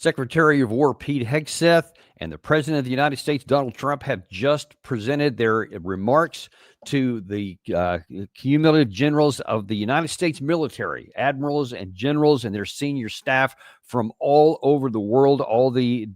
Secretary of War Pete Hegseth and the President of the United States, Donald Trump, have just presented their remarks to the cumulative generals of the United States military, admirals and generals and their senior staff from all over the world, all the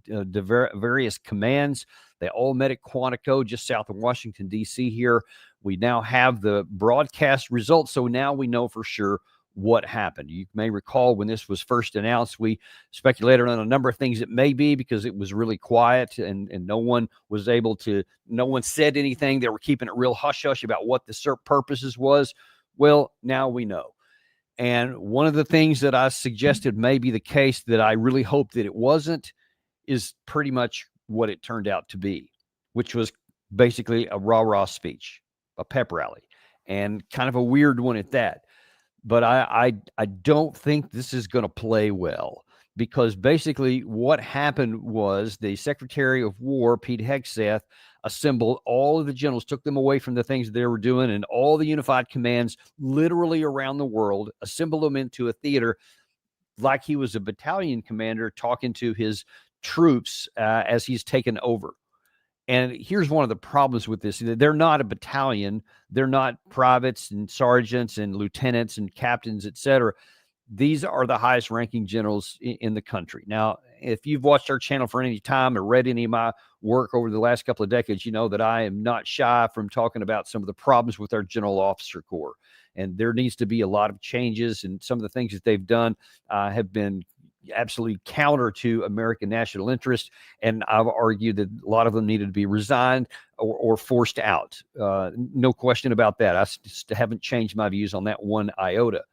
various commands. They all met at Quantico, just south of Washington, D.C. here. We now have the broadcast results, so now we know for sure what happened. You may recall when this was first announced, we speculated on a number of things it may be because it was really quiet and no one was able to, no one said anything. They were keeping it real hush-hush about what the purposes was. Well, now we know. And one of the things that I suggested may be the case that I really hope that it wasn't is pretty much what it turned out to be, which was basically a rah-rah speech, a pep rally, and kind of a weird one at that. But I don't think this is going to play well, because basically what happened was the Secretary of War, Pete Hegseth, assembled all of the generals, took them away from the things they were doing, and all the unified commands literally around the world, assembled them into a theater like he was a battalion commander talking to his troops as he's taken over. And here's one of the problems with this. They're not a battalion. They're not privates and sergeants and lieutenants and captains, et cetera. These are the highest ranking generals in the country. Now, if you've watched our channel for any time or read any of my work over the last couple of decades, you know that I am not shy from talking about some of the problems with our general officer corps. And there needs to be a lot of changes, and some of the things that they've done have been absolutely counter to American national interest. And I've argued that a lot of them needed to be resigned or forced out. No question about that. I just haven't changed my views on that one iota.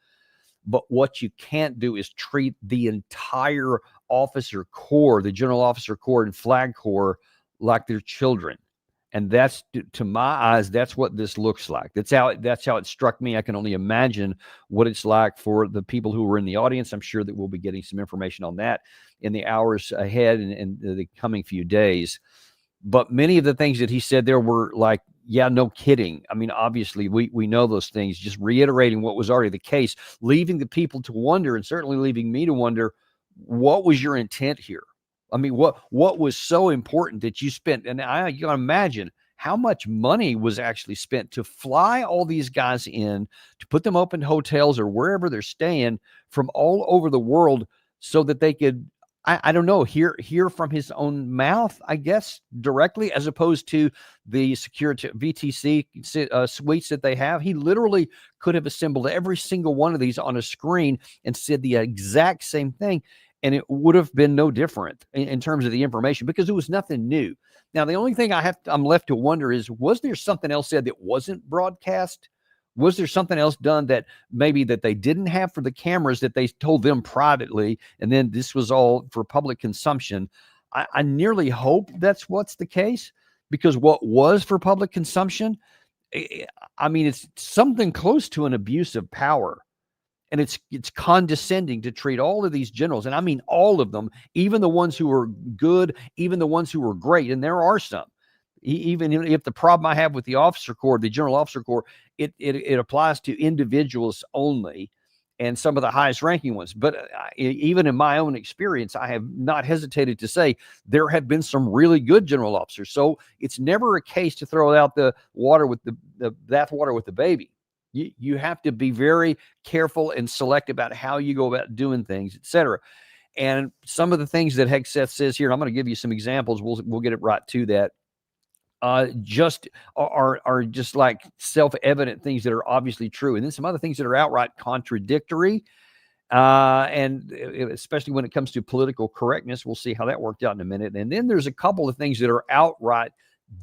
But what you can't do is treat the entire officer corps, the general officer corps and flag corps, like they're children. And that's, to my eyes, that's what this looks like. That's how it struck me. I can only imagine what it's like for the people who were in the audience. I'm sure that we'll be getting some information on that in the hours ahead and the coming few days. But many of the things that he said there were like, yeah, no kidding. I mean, obviously, we know those things, just reiterating what was already the case, leaving the people to wonder, and certainly leaving me to wonder, what was your intent here? I mean, what was so important that you spent? And you can imagine how much money was actually spent to fly all these guys in, to put them up in hotels or wherever they're staying from all over the world, so that they could, I don't know, hear from his own mouth, I guess, directly, as opposed to the security VTC suites that they have. He literally could have assembled every single one of these on a screen and said the exact same thing, and it would have been no different in terms of the information, because it was nothing new. Now, the only thing I'm left to wonder is, was there something else said that wasn't broadcast? Was there something else done that maybe that they didn't have for the cameras that they told them privately, and then this was all for public consumption? I nearly hope that's what's the case, because what was for public consumption, I mean, it's something close to an abuse of power. And it's condescending to treat all of these generals, and I mean all of them, even the ones who were good, even the ones who were great, and there are some. Even if the problem I have with the officer corps, the general officer corps, it applies to individuals only, and some of the highest ranking ones. But even in my own experience, I have not hesitated to say there have been some really good general officers. So it's never a case to throw out the water with the bathwater with the baby. You have to be very careful and select about how you go about doing things, et cetera. And some of the things that Hegseth says here, and I'm going to give you some examples. We'll get it right to that. Just are just like self-evident things that are obviously true, and then some other things that are outright contradictory. And especially when it comes to political correctness, we'll see how that worked out in a minute. And then there's a couple of things that are outright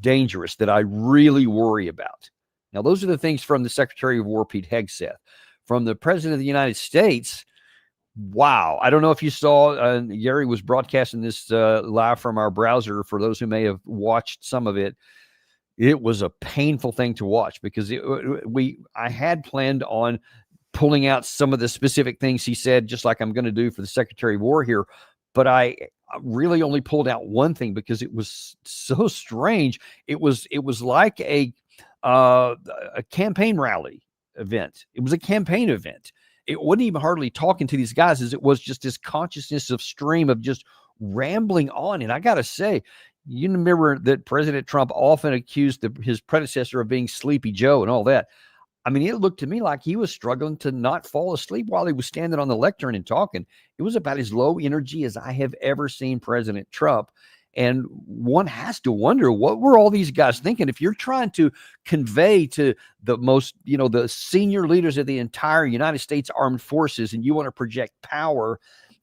dangerous that I really worry about. Now, those are the things from the Secretary of War, Pete Hegseth. From the President of the United States, wow. I don't know if you saw, Gary was broadcasting this live from our browser. For those who may have watched some of it, it was a painful thing to watch, because I had planned on pulling out some of the specific things he said, just like I'm going to do for the Secretary of War here. But I really only pulled out one thing because it was so strange. It was like a campaign rally event. It was a campaign event. It wasn't even hardly talking to these guys, as it was just this consciousness of stream of just rambling on. And I got to say, you remember that President Trump often accused his predecessor of being Sleepy Joe and all that. I mean, it looked to me like he was struggling to not fall asleep while he was standing on the lectern and talking. It was about as low energy as I have ever seen President Trump. And one has to wonder, what were all these guys thinking? If you're trying to convey to the most, the senior leaders of the entire United States Armed Forces, and you want to project power,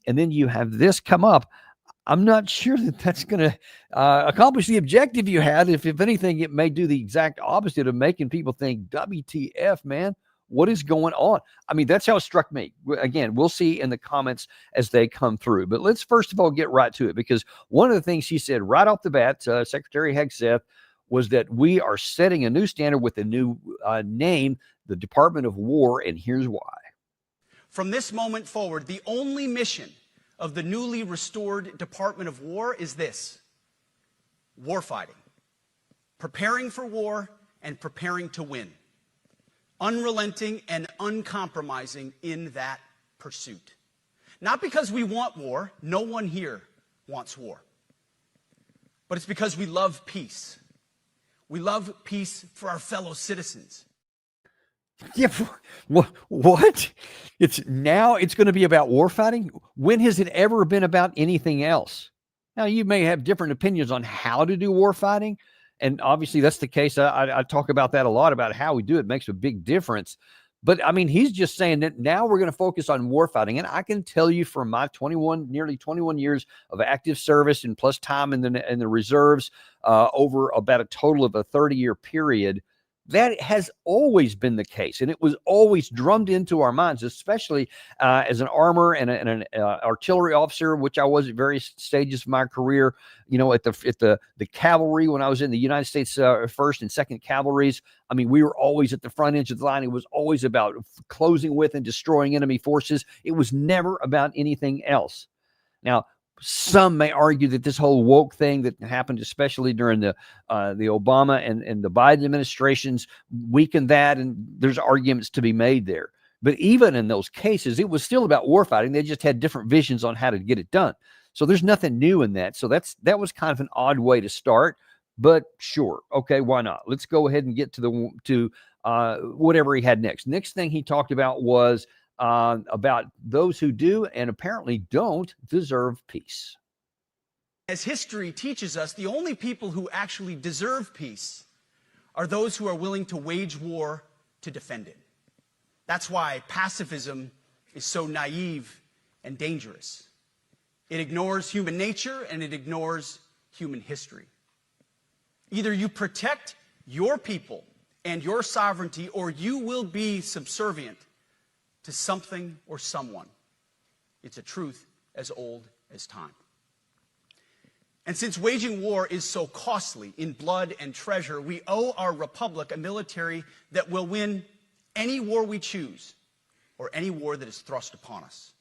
and then you have this come up, I'm not sure that that's going to accomplish the objective you had. If anything, it may do the exact opposite of making people think, WTF, man, what is going on? I mean, that's how it struck me. Again, we'll see in the comments as they come through. But let's first of all get right to it, because one of the things he said right off the bat, Secretary Hegseth, was that we are setting a new standard with a new name, the Department of War, and here's why. From this moment forward, the only mission of the newly restored Department of War is this: warfighting, preparing for war and preparing to win, unrelenting and uncompromising in that pursuit. Not because we want war, no one here wants war, but it's because we love peace. We love peace for our fellow citizens. Yeah, what? It's going to be about war fighting? When has it ever been about anything else? Now, you may have different opinions on how to do war fighting, and obviously that's the case. I talk about that a lot, about how we do it. It makes a big difference. But I mean, he's just saying that now we're going to focus on war fighting. And I can tell you from my nearly 21 years of active service and plus time in the reserves, over about a total of a 30-year period, that has always been the case, and it was always drummed into our minds, especially as an armor and an artillery officer, which I was at various stages of my career. At the cavalry, when I was in the United States 1st and 2nd Cavalries. I mean, we were always at the front edge of the line. It was always about closing with and destroying enemy forces. It was never about anything else. Now, some may argue that this whole woke thing that happened, especially during the Obama and the Biden administrations, weakened that, and there's arguments to be made there. But even in those cases, it was still about warfighting. They just had different visions on how to get it done. So there's nothing new in that. So that was kind of an odd way to start. But sure, okay, why not? Let's go ahead and get to whatever he had next. Next thing he talked about was about those who do and apparently don't deserve peace. As history teaches us, the only people who actually deserve peace are those who are willing to wage war to defend it. That's why pacifism is so naive and dangerous. It ignores human nature and it ignores human history. Either you protect your people and your sovereignty, or you will be subservient to something or someone. It's a truth as old as time. And since waging war is so costly in blood and treasure, we owe our republic a military that will win any war we choose, or any war that is thrust upon us.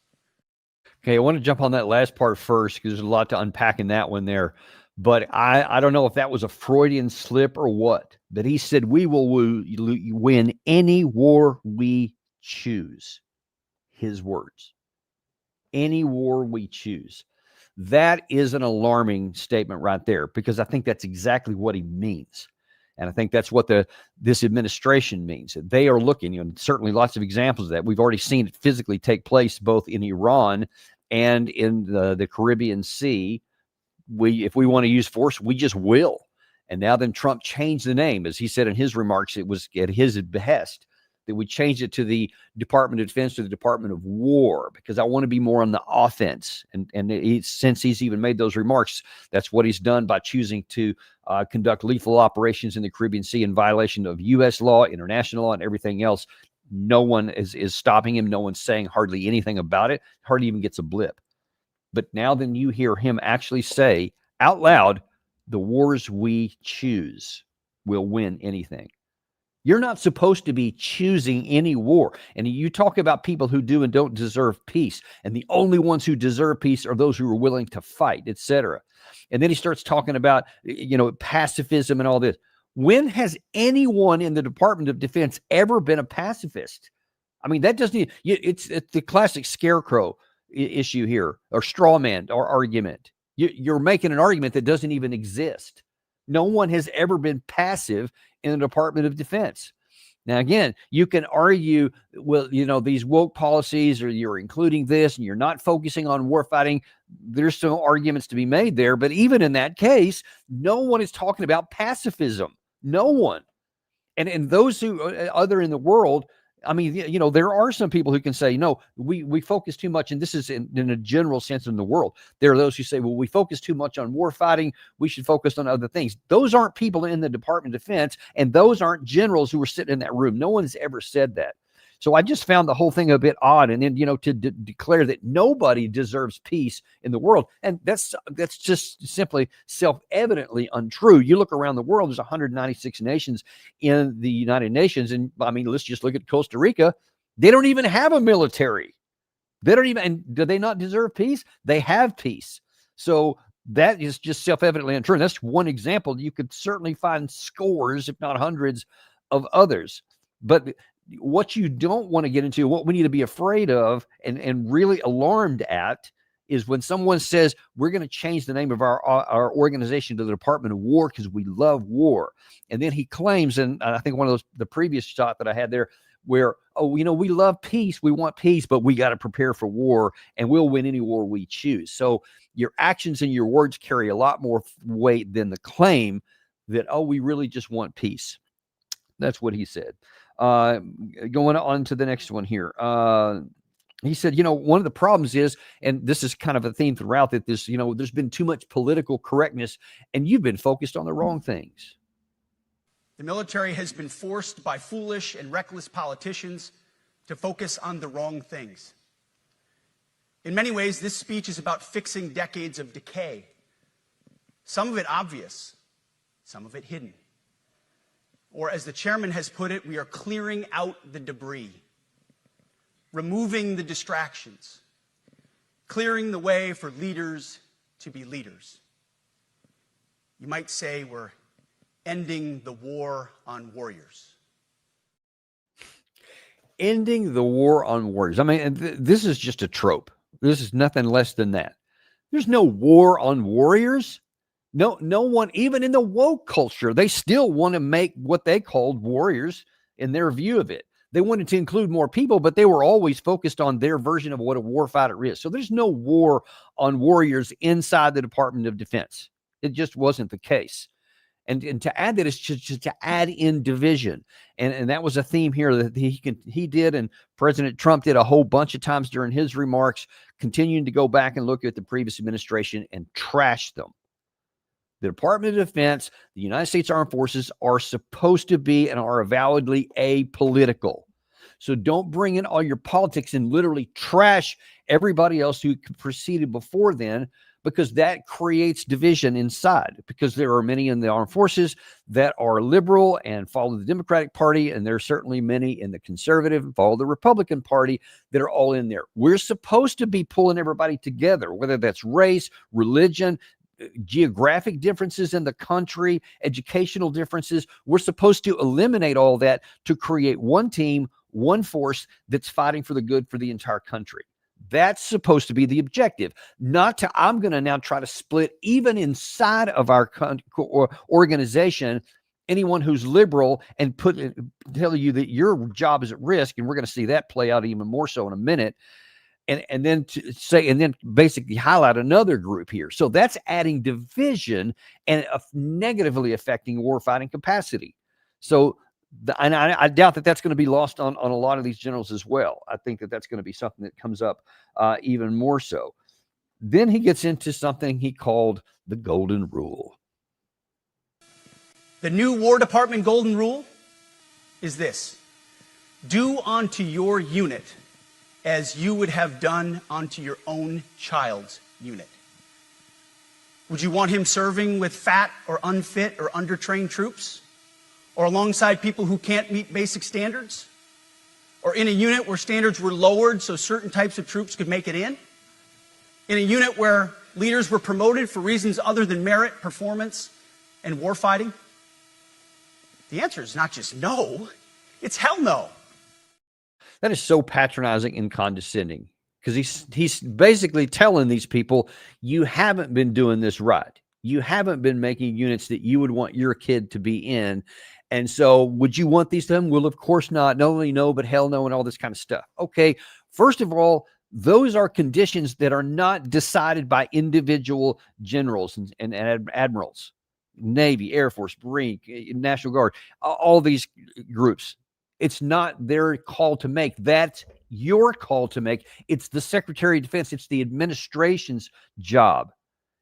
Okay, I want to jump on that last part first, because there's a lot to unpack in that one there. But I don't know if that was a Freudian slip or what, but he said we will win any war we choose. His words. Any war we choose. That is an alarming statement right there, because I think that's exactly what he means. And I think that's what this administration means. They are looking, certainly lots of examples of that. We've already seen it physically take place both in Iran and in the Caribbean Sea. If we want to use force, we just will. And now then Trump changed the name. As he said in his remarks, it was at his behest that we changed it to the Department of Defense to the Department of War, because I want to be more on the offense. And since he's even made those remarks, that's what he's done by choosing to conduct lethal operations in the Caribbean Sea in violation of U.S. law, international law, and everything else. No one is stopping him. No one's saying hardly anything about it. Hardly even gets a blip. But now then you hear him actually say out loud, the wars we choose will win anything. You're not supposed to be choosing any war. And you talk about people who do and don't deserve peace. And the only ones who deserve peace are those who are willing to fight, etc. And then he starts talking about, pacifism and all this. When has anyone in the Department of Defense ever been a pacifist? I mean, that doesn't, it's the classic scarecrow issue here, or straw man or argument. You're making an argument that doesn't even exist. No one has ever been passive in the Department of Defense. Now, again, you can argue, well, these woke policies, or you're including this and you're not focusing on war fighting. There's some arguments to be made there. But even in that case, no one is talking about pacifism. No one. And those who other in the world, I mean, there are some people who can say, no, we focus too much, and this is in a general sense in the world. There are those who say, well, we focus too much on war fighting. We should focus on other things. Those aren't people in the Department of Defense, and those aren't generals who were sitting in that room. No one's ever said that. So I just found the whole thing a bit odd. And then, to declare that nobody deserves peace in the world. And that's just simply self-evidently untrue. You look around the world, there's 196 nations in the United Nations. And I mean, let's just look at Costa Rica. They don't even have a military. And do they not deserve peace? They have peace. So that is just self-evidently untrue. And that's one example. You could certainly find scores, if not hundreds, of others. But what you don't want to get into, what we need to be afraid of and really alarmed at, is when someone says, we're going to change the name of our organization to the Department of War because we love war. And then he claims, and I think one of the previous shot that I had there, where, we love peace, we want peace, but we got to prepare for war, and we'll win any war we choose. So your actions and your words carry a lot more weight than the claim that, we really just want peace. That's what he said. Going on to the next one here. He said, one of the problems is, and this is kind of a theme throughout, that this, there's been too much political correctness and you've been focused on the wrong things. The military has been forced by foolish and reckless politicians to focus on the wrong things. In many ways, this speech is about fixing decades of decay. Some of it obvious, some of it hidden. Or as the chairman has put it, we are clearing out the debris, removing the distractions, clearing the way for leaders to be leaders. You might say we're ending the war on warriors. Ending the war on warriors. I mean, this is just a trope. This is nothing less than that. There's no war on warriors. No one, even in the woke culture, they still want to make what they called warriors in their view of it. They wanted to include more people, but they were always focused on their version of what a warfighter is. So there's no war on warriors inside the Department of Defense. It just wasn't the case. And to add that is just to add in division. And that was a theme here that he did, and President Trump did a whole bunch of times during his remarks, continuing to go back and look at the previous administration and trash them. The Department of Defense, the United States Armed Forces, are supposed to be and are avowedly apolitical. So don't bring in all your politics and literally trash everybody else who proceeded before then, because that creates division inside, because there are many in the armed forces that are liberal and follow the Democratic Party, and there are certainly many in the conservative and follow the Republican Party that are all in there. We're supposed to be pulling everybody together, whether that's race, religion, geographic differences in the country, educational differences. We're supposed to eliminate all that to create one team, one force that's fighting for the good for the entire country. That's supposed to be the objective, not to, I'm going to now try to split even inside of our organization, anyone who's liberal, and tell you that your job is at risk. And we're going to see that play out even more so in a minute. And then to say, and then basically highlight another group here. So that's adding division and negatively affecting warfighting capacity. So, and I doubt that that's going to be lost on a lot of these generals as well. I think that that's going to be something that comes up even more so. Then he gets into something he called the Golden Rule. The new War Department Golden Rule is this: do unto your unit as you would have done unto your own child's unit. Would you want him serving with fat or unfit or undertrained troops? Or alongside people who can't meet basic standards? Or in a unit where standards were lowered so certain types of troops could make it in? In a unit where leaders were promoted for reasons other than merit, performance, and warfighting? The answer is not just no, it's hell no. That is so patronizing and condescending. because he's basically telling these people, you haven't been doing this right. You haven't been making units that you would want your kid to be in. And so would you want these done? Well, of course not. Not only no, but hell no, and all this kind of stuff. Okay. First of all, those are conditions that are not decided by individual generals and admirals, Navy, Air Force, Marine, National Guard, all these groups. It's not their call to make. That's your call to make. It's the Secretary of Defense. It's the administration's job.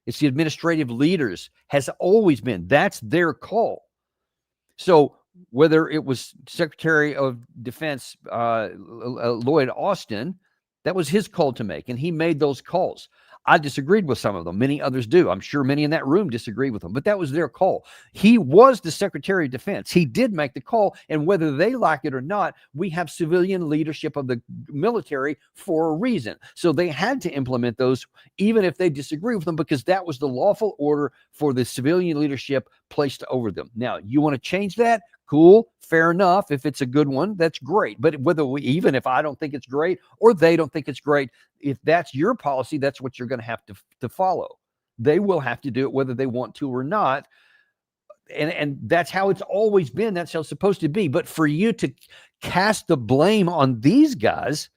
It's the administrative leaders, has always been. That's their call. So whether it was Secretary of Defense Lloyd Austin, that was his call to make, and he made those calls. I disagreed with some of them. Many others do. I'm sure many in that room disagree with them, but that was their call. He was the Secretary of Defense. He did make the call, and whether they like it or not, we have civilian leadership of the military for a reason. So they had to implement those, even if they disagree with them, because that was the lawful order for the civilian leadership placed over them. Now, you want to change that? Cool, fair enough. If it's a good one, that's great. But even if I don't think it's great or they don't think it's great, if that's your policy, that's what you're going to have to follow. They will have to do it whether they want to or not. And that's how it's always been. That's how it's supposed to be. But for you to cast the blame on these guys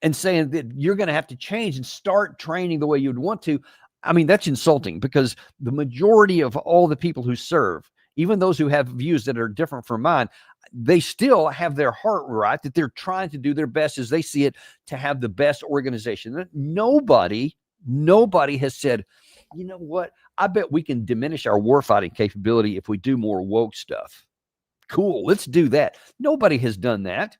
and saying that you're going to have to change and start training the way you'd want to, I mean, that's insulting, because the majority of all the people who serve, even those who have views that are different from mine, they still have their heart right, that they're trying to do their best as they see it to have the best organization. Nobody has said, you know what, I bet we can diminish our warfighting capability if we do more woke stuff. Cool, let's do that. Nobody has done that.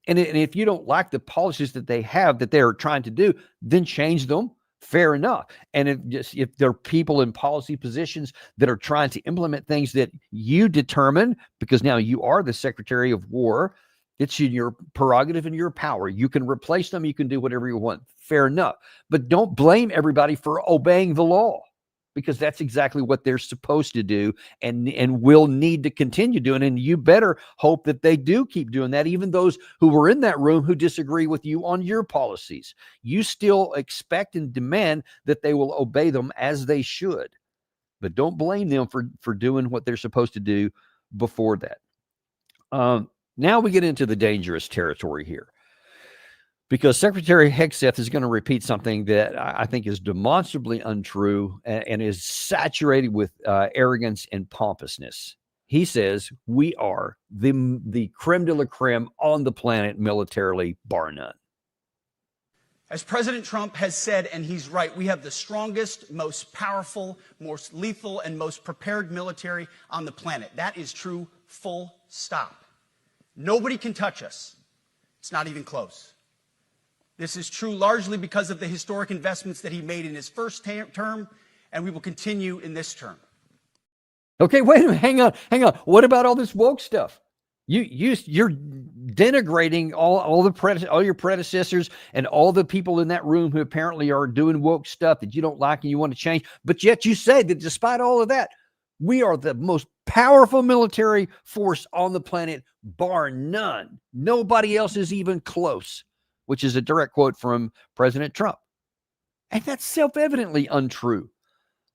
And if you don't like the policies that they have that they're trying to do, then change them. Fair enough. And if there are people in policy positions that are trying to implement things that you determine, because now you are the Secretary of War, it's in your prerogative and your power. You can replace them. You can do whatever you want. Fair enough. But don't blame everybody for obeying the law, because that's exactly what they're supposed to do and will need to continue doing. And you better hope that they do keep doing that, even those who were in that room who disagree with you on your policies. You still expect and demand that they will obey them as they should. But don't blame them for doing what they're supposed to do before that. Now we get into the dangerous territory here, because Secretary Hegseth is going to repeat something that I think is demonstrably untrue and is saturated with arrogance and pompousness. He says we are the creme de la creme on the planet militarily, bar none. As President Trump has said, and he's right, we have the strongest, most powerful, most lethal, and most prepared military on the planet. That is true, full stop. Nobody can touch us. It's not even close. This is true largely because of the historic investments that he made in his first term, and we will continue in this term. Okay, wait a minute. Hang on. What about all this woke stuff? You're denigrating all your predecessors and all the people in that room who apparently are doing woke stuff that you don't like and you want to change. But yet you say that despite all of that, we are the most powerful military force on the planet, bar none. Nobody else is even close, which is a direct quote from President Trump. And that's self-evidently untrue.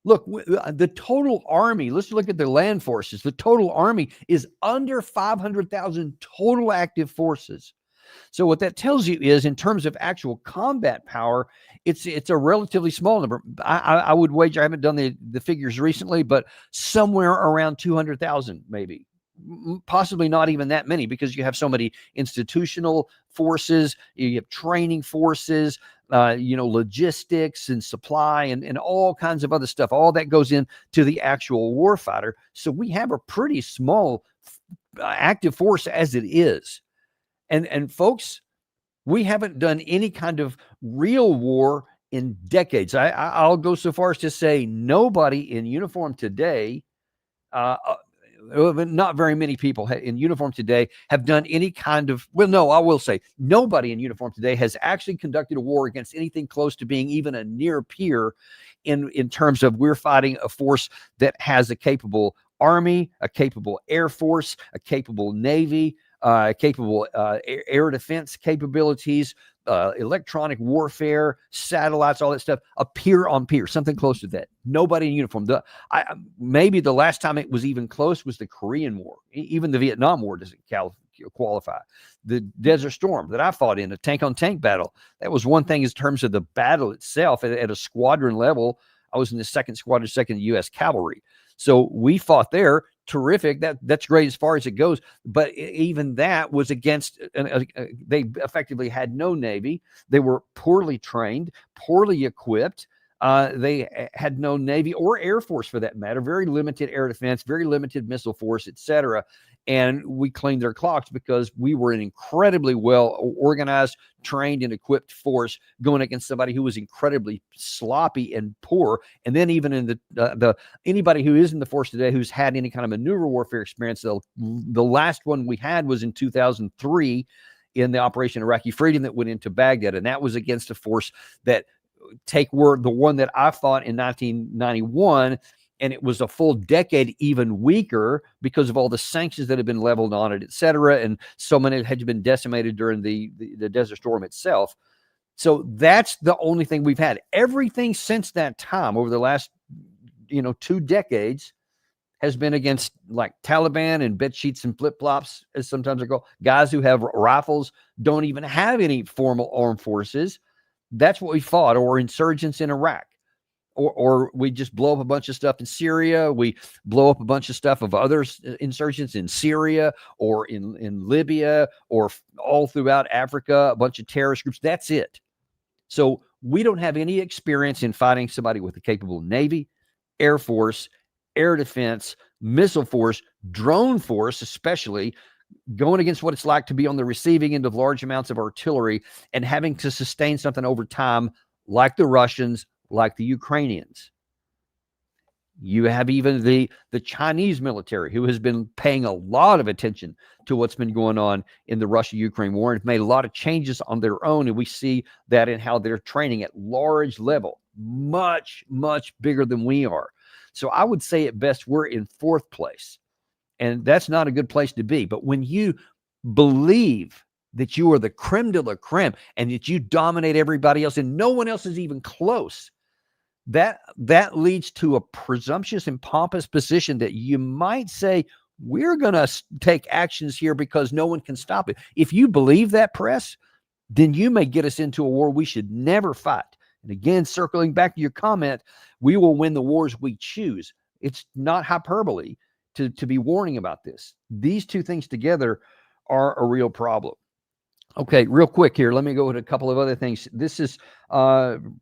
Look, the total army, let's look at the land forces. The total army is under 500,000 total active forces. So what that tells you is, in terms of actual combat power, it's a relatively small number. I would wager, I haven't done the figures recently, but somewhere around 200,000 maybe. Possibly not even that many, because you have so many institutional forces, you have training forces, logistics and supply and all kinds of other stuff. All that goes into the actual warfighter. So we have a pretty small active force as it is. And folks, we haven't done any kind of real war in decades. I'll go so far as to say nobody in uniform today, not very many people in uniform today have done any kind of, well, no, I will say nobody in uniform today has actually conducted a war against anything close to being even a near peer in terms of we're fighting a force that has a capable army, a capable air force, a capable navy, capable air defense capabilities, electronic warfare, satellites, all that stuff, a peer on peer, something close to that. Nobody in uniform. Maybe the last time it was even close was the Korean War. Even the Vietnam War doesn't qualify. The Desert Storm that I fought in, a tank-on-tank battle, that was one thing in terms of the battle itself. At a squadron level, I was in the 2nd Squadron, 2nd U.S. Cavalry. So we fought there. Terrific. That's great as far as it goes. But even that was against, they effectively had no Navy. They were poorly trained, poorly equipped. They had no Navy or Air Force for that matter, very limited air defense, very limited missile force, etc. And we cleaned their clocks because we were an incredibly well organized, trained, and equipped force going against somebody who was incredibly sloppy and poor. And then even in the anybody who is in the force today who's had any kind of maneuver warfare experience, the last one we had was in 2003 in the Operation Iraqi Freedom that went into Baghdad, and that was against a force that the one that I fought in 1991. And it was a full decade even weaker because of all the sanctions that had been leveled on it, et cetera. And so many had been decimated during the Desert Storm itself. So that's the only thing we've had. Everything since that time over the last, 2 decades has been against like Taliban and bed sheets and flip-flops, as sometimes I call guys who have rifles, don't even have any formal armed forces. That's what we fought, or insurgents in Iraq. Or we just blow up a bunch of stuff in Syria. We blow up a bunch of stuff of other insurgents in Syria or in Libya or all throughout Africa, a bunch of terrorist groups. That's it. So we don't have any experience in fighting somebody with a capable Navy, Air Force, air defense, missile force, drone force, especially going against what it's like to be on the receiving end of large amounts of artillery and having to sustain something over time like the Russians, like the Ukrainians. You have even the Chinese military, who has been paying a lot of attention to what's been going on in the Russia-Ukraine war and have made a lot of changes on their own. And we see that in how they're training at large level, much, much bigger than we are. So I would say at best we're in 4th place. And that's not a good place to be. But when you believe that you are the creme de la creme and that you dominate everybody else and no one else is even close, that leads to a presumptuous and pompous position that you might say, we're going to take actions here because no one can stop it. If you believe that, press, then you may get us into a war we should never fight. And again, circling back to your comment, we will win the wars we choose. It's not hyperbole to be warning about this. These two things together are a real problem. Okay, real quick here. Let me go with a couple of other things. This is Hegseth.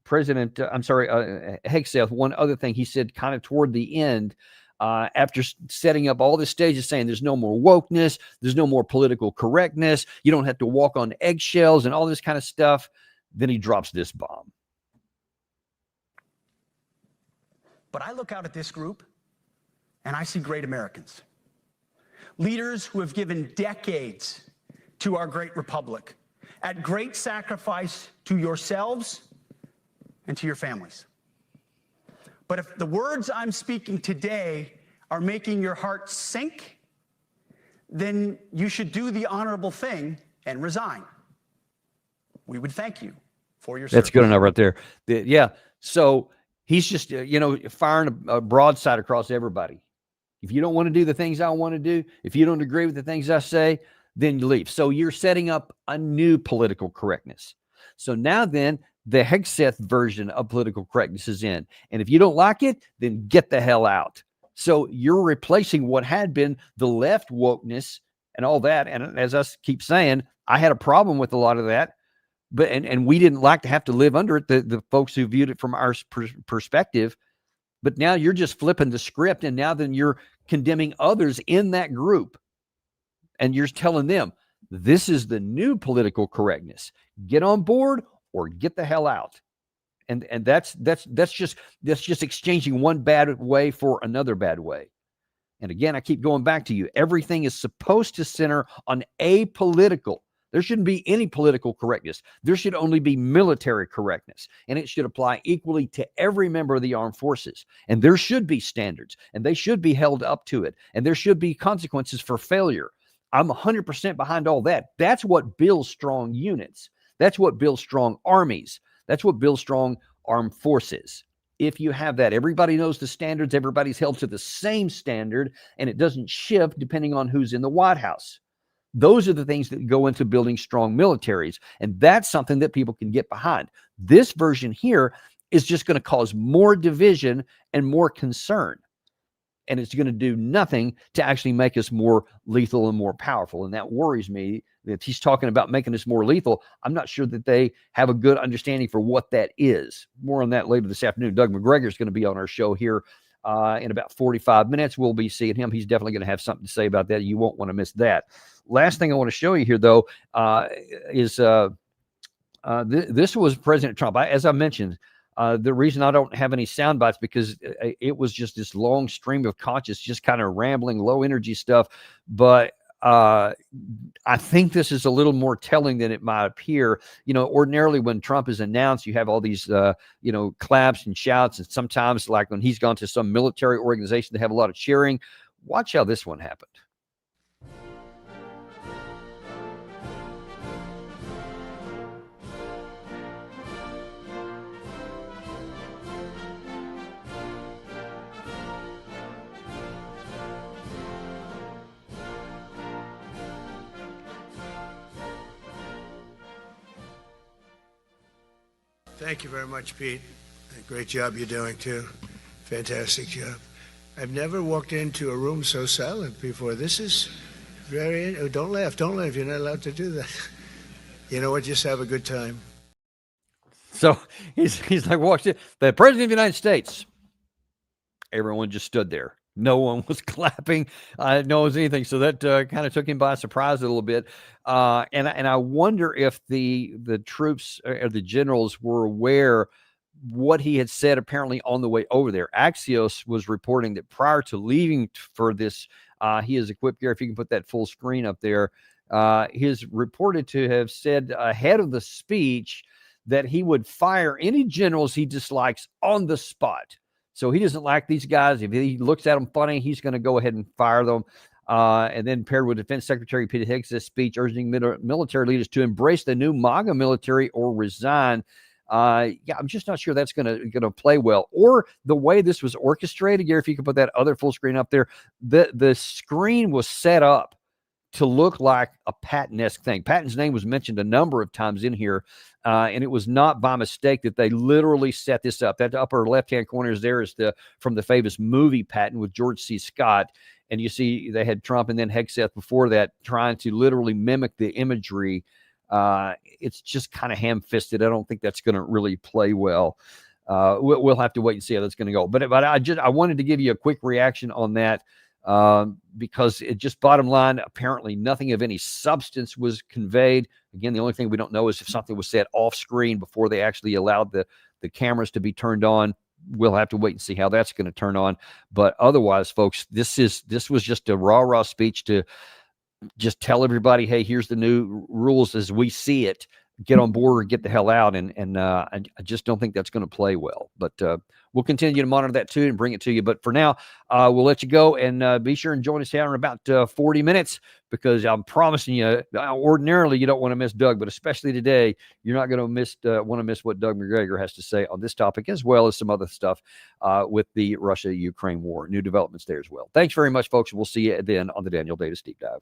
One other thing he said kind of toward the end, after setting up all the stages, saying there's no more wokeness, there's no more political correctness, you don't have to walk on eggshells and all this kind of stuff. Then he drops this bomb. But I look out at this group and I see great Americans. Leaders who have given decades to our great republic, at great sacrifice to yourselves and to your families. But if the words I'm speaking today are making your heart sink, then you should do the honorable thing and resign. We would thank you for your service. That's good enough right there. Yeah. So he's just, firing a broadside across everybody. If you don't want to do the things I want to do, if you don't agree with the things I say, then you leave. So you're setting up a new political correctness. So now then, the Hegseth version of political correctness is in. And if you don't like it, then get the hell out. So you're replacing what had been the left wokeness and all that. And as I keep saying, I had a problem with a lot of that. But and we didn't like to have to live under it, the folks who viewed it from our perspective. But now you're just flipping the script. And now then you're condemning others in that group. And you're telling them, this is the new political correctness. Get on board or get the hell out. And that's just exchanging one bad way for another bad way. And again, I keep going back to you. Everything is supposed to center on apolitical. There shouldn't be any political correctness. There should only be military correctness. And it should apply equally to every member of the armed forces. And there should be standards. And they should be held up to it. And there should be consequences for failure. I'm 100% behind all that. That's what builds strong units. That's what builds strong armies. That's what builds strong armed forces. If you have that, everybody knows the standards, everybody's held to the same standard, and it doesn't shift depending on who's in the White House. Those are the things that go into building strong militaries, and that's something that people can get behind. This version here is just going to cause more division and more concern, and it's going to do nothing to actually make us more lethal and more powerful, and that worries me that he's talking about making us more lethal. I'm not sure that they have a good understanding for what that is. More on that later this afternoon. Doug McGregor is going to be on our show here in about 45 minutes. We'll be seeing him. He's definitely going to have something to say about that. You won't want to miss that. Last thing I want to show you here, though, is this was President Trump. As I mentioned, the reason I don't have any sound bites because it was just this long stream of conscious, just kind of rambling, low energy stuff. But I think this is a little more telling than it might appear. You know, ordinarily when Trump is announced, you have all these, claps and shouts. And sometimes like when he's gone to some military organization, they have a lot of cheering. Watch how this one happened. Thank you very much, Pete. Great job you're doing, too. Fantastic job. I've never walked into a room so silent before. This is very... Oh, don't laugh. Don't laugh. You're not allowed to do that. You know what? Just have a good time. So he's like, watch it. The President of the United States. Everyone just stood there. No one was clapping. No one was anything. So that kind of took him by surprise a little bit. And I wonder if the troops or the generals were aware what he had said apparently on the way over there. Axios was reporting that prior to leaving for this, he is equipped here. If you can put that full screen up there, he is reported to have said ahead of the speech that he would fire any generals he dislikes on the spot. So he doesn't like these guys. If he looks at them funny, he's going to go ahead and fire them. And then paired with Defense Secretary Pete Hegseth's speech urging military leaders to embrace the new MAGA military or resign. I'm just not sure that's going to play well. Or the way this was orchestrated, Gary, if you could put that other full screen up there, the screen was set up to look like a Patton-esque thing. Patton's name was mentioned a number of times in here, and it was not by mistake that they literally set this up. That upper left-hand corner is from the famous movie Patton with George C. Scott, and you see they had Trump and then Hegseth before that trying to literally mimic the imagery. It's just kind of ham-fisted. I don't think that's going to really play well. We'll have to wait and see how that's going to go. But I wanted to give you a quick reaction on that. Because it just bottom line, apparently nothing of any substance was conveyed. Again, the only thing we don't know is if something was said off screen before they actually allowed the cameras to be turned on. We'll have to wait and see how that's going to turn on. But otherwise, folks, this was just a rah-rah speech to just tell everybody, hey, here's the new rules as we see it. Get on board or get the hell out. And I just don't think that's going to play well. But we'll continue to monitor that too and bring it to you. But for now, we'll let you go and be sure and join us here in about 40 minutes because I'm promising you, ordinarily you don't want to miss Doug, but especially today, you're not going to want to miss what Doug McGregor has to say on this topic as well as some other stuff with the Russia-Ukraine war. New developments there as well. Thanks very much, folks. We'll see you then on the Daniel Davis Deep Dive.